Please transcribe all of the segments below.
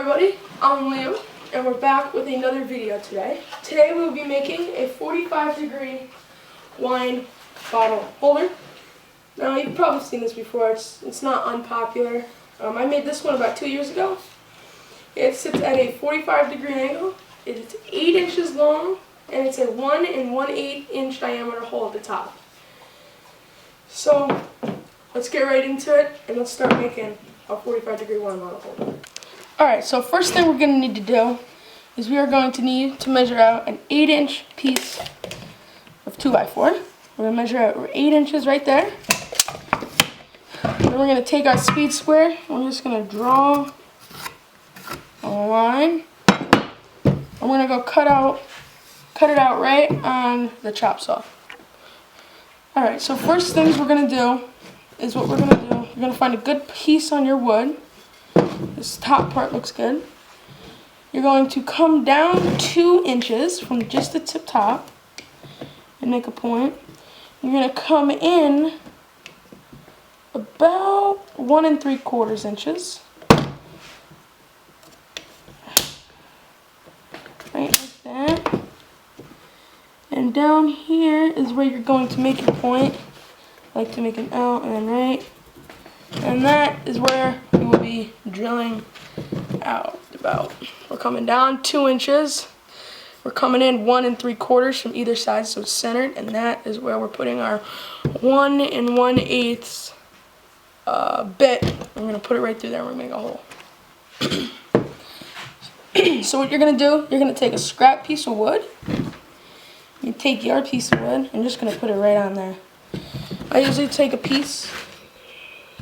everybody, I'm Liam, and we're back with another video today. Today we'll be making a 45-degree wine bottle holder. Now you've probably seen this before, it's not unpopular. I made this one about 2 years ago. It sits at a 45-degree angle, it's 8 inches long, and it's a 1 1/8 inch diameter hole at the top. So let's get right into it, and let's start making a 45-degree wine bottle holder. Alright, so first thing we're going to need to do is we are going to need to measure out an 8-inch piece of 2x4. We're going to measure out 8 inches right there. Then we're going to take our speed square, and we're just going to draw a line. I'm going to go cut it out right on the chop saw. Alright, so first things we're going to do is what we're going to do. You're going to find a good piece on your wood. This top part looks good. You're going to come down 2 inches from just the tip top and make a point. You're going to come in about 1 3/4 inches. Right like that. And down here is where you're going to make your point. I like to make an L and then right. And that is where we will be drilling out about. We're coming down 2 inches. We're coming in 1 3/4 from either side, so it's centered, and that is where we're putting our 1 1/8 bit. I'm gonna put it right through there. We're gonna make a hole. So what you're gonna do? You're gonna take a scrap piece of wood. You take your piece of wood. I'm just gonna put it right on there. I usually take a piece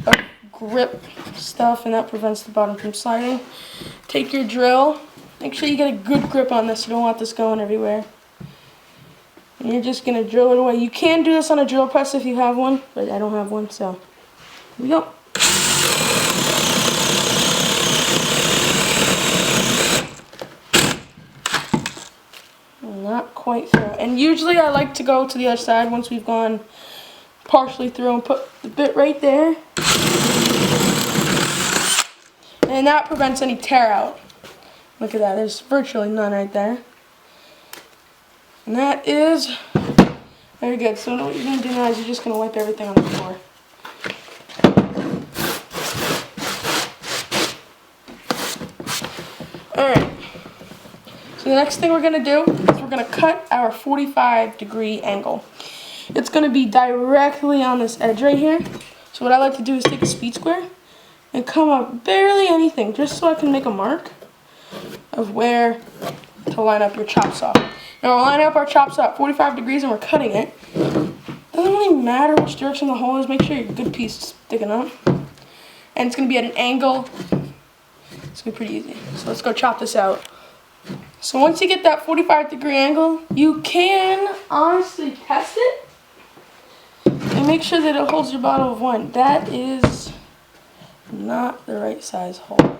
of grip stuff, and that prevents the bottom from sliding. Take your drill. Make sure you get a good grip on this. You don't want this going everywhere. And you're just going to drill it away. You can do this on a drill press if you have one, but I don't have one, so here we go. Not quite through. And usually I like to go to the other side once we've gone partially through and put the bit right there. And that prevents any tear out. Look at that, there's virtually none right there. And that is very good. So what you're going to do now is you're just going to wipe everything on the floor. Alright. So the next thing we're going to do is we're going to cut our 45-degree angle. It's going to be directly on this edge right here. So what I like to do is take a speed square and come up barely anything, just so I can make a mark of where to line up your chop saw. Now we'll line up our chop saw at 45 degrees and we're cutting it. Doesn't really matter which direction the hole is, make sure your good piece is sticking up. And it's going to be at an angle. It's going to be pretty easy. So let's go chop this out. So once you get that 45-degree angle, you can honestly test it and make sure that it holds your bottle of wine. That is not the right size hole.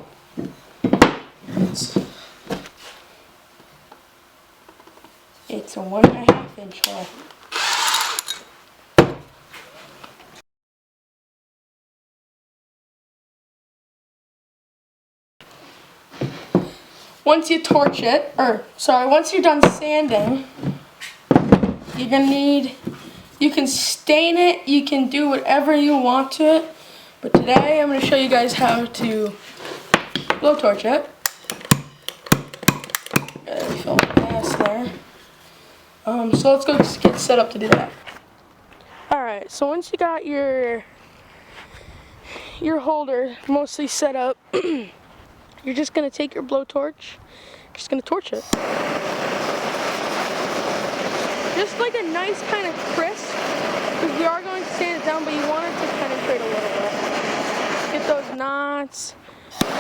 It's a 1 1/2 inch hole. Once you torch it, once you're done sanding, you're gonna need, you can stain it, you can do whatever you want to it, but today I'm gonna show you guys how to blowtorch it. Fill the gas there. So let's go get set up to do that. Alright, so once you got your holder mostly set up, you're just going to take your blowtorch, just going to torch it. Just like a nice kind of crisp, because we are going to sand it down, but you want it to penetrate a little bit. Get those knots,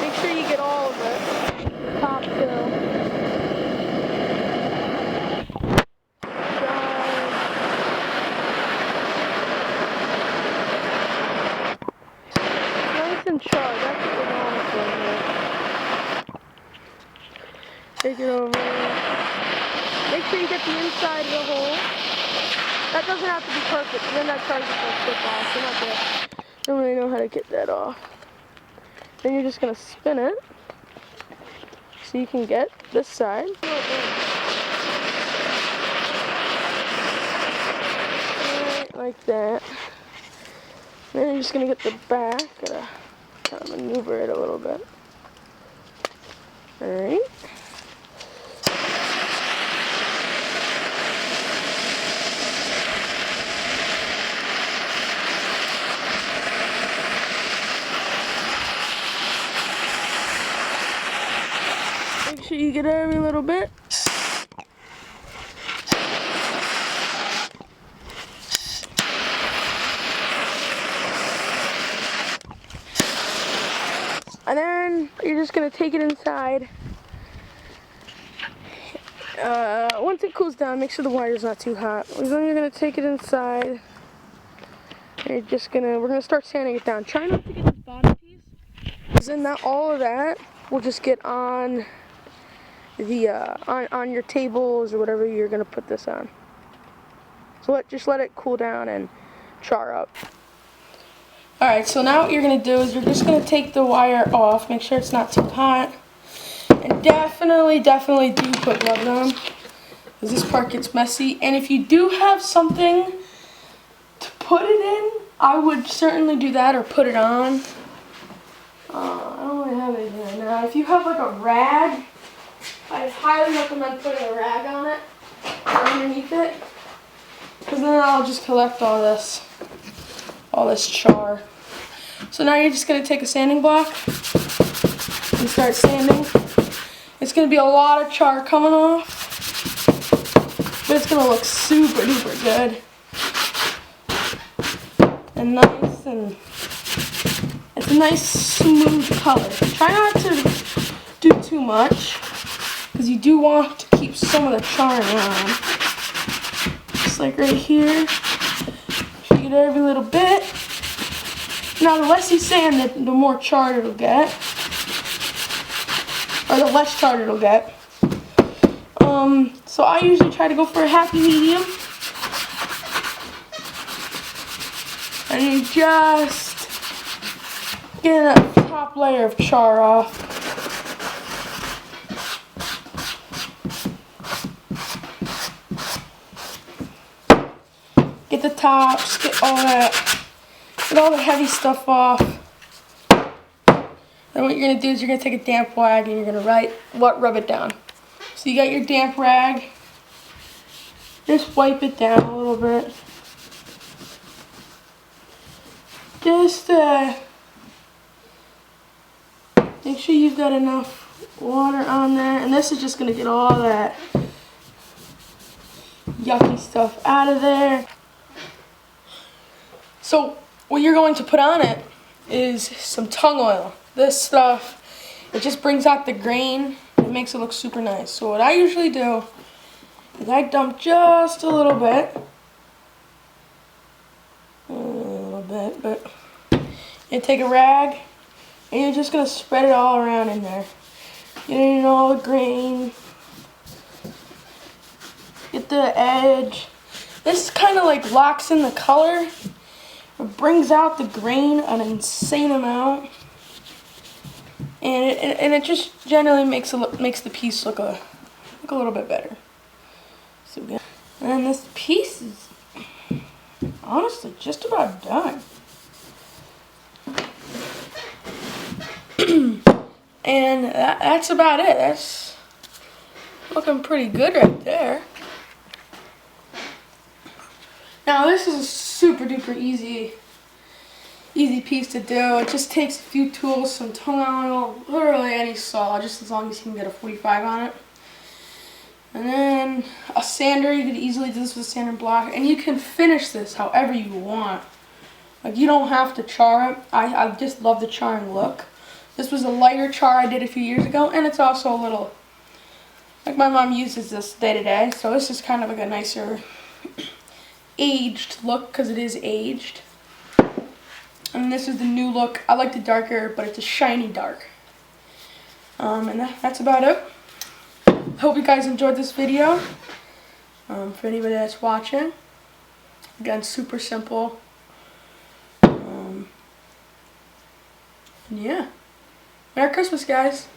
make sure you get all of it, top fill. That's what we're going for here. Take it over. Make sure you get the inside of the hole. That doesn't have to be perfect, then that charger will slip off. You're not don't really know how to get that off. Then you're just going to spin it. so you can get this side. Right, like that. Then you're just gonna get the back. Gotta kind of maneuver it a little bit. Alright. Make sure you get every little bit. And then you're just gonna take it inside. Once it cools down, make sure the wire's not too hot. Then you're gonna take it inside. And we're gonna start sanding it down. Try not to get this bottom piece, because then all of that will just get on the on your tables or whatever you're gonna put this on. So just let it cool down and char up. Alright, so now what you're going to do is you're just going to take the wire off, make sure it's not too hot, and definitely do put gloves on, because this part gets messy. And if you do have something to put it in, I would certainly do that or put it on. I don't really have anything right now. If you have like a rag, I highly recommend putting a rag on it, or underneath it, because then I'll just collect all this char. So now you're just going to take a sanding block and start sanding. It's going to be a lot of char coming off, but it's going to look super duper good and nice, and it's a nice smooth color. Try not to do too much, because you do want to keep some of the charring on. Just like right here. You get every little bit. Now the less you sand, the more charred it'll get, or the less charred it'll get. So I usually try to go for a happy medium, and you just get a top layer of char off. Get the tops, get all the heavy stuff off. Then what you're going to do is you're going to take a damp rag and you're going to rub it down. So you got your damp rag. Just wipe it down a little bit. Just make sure you've got enough water on there. And this is just going to get all that yucky stuff out of there. So what you're going to put on it is some tung oil. This stuff, it just brings out the grain. It makes it look super nice. So what I usually do is I dump just a little bit. But you take a rag and you're just going to spread it all around in there. Getting all the grain. Get the edge. This kind of like locks in the color. It brings out the grain an insane amount, and it just generally makes the piece look a little bit better. So again, and this piece is honestly just about done. And that's about it. That's looking pretty good right there. Now this is a super duper easy piece to do. It just takes a few tools, some tung oil, literally any saw, just as long as you can get a 45 on it. And then a sander. You could easily do this with a sander block, and you can finish this however you want. Like, you don't have to char it. I just love the charring look. This was a lighter char I did a few years ago, and it's also a little, like, my mom uses this day to day, so this is kind of like a nicer aged look, because it is aged. And this is the new look. I like the darker, but it's a shiny dark. And that's about it. Hope you guys enjoyed this video. For anybody that's watching, again, super simple. Yeah. Merry Christmas, guys.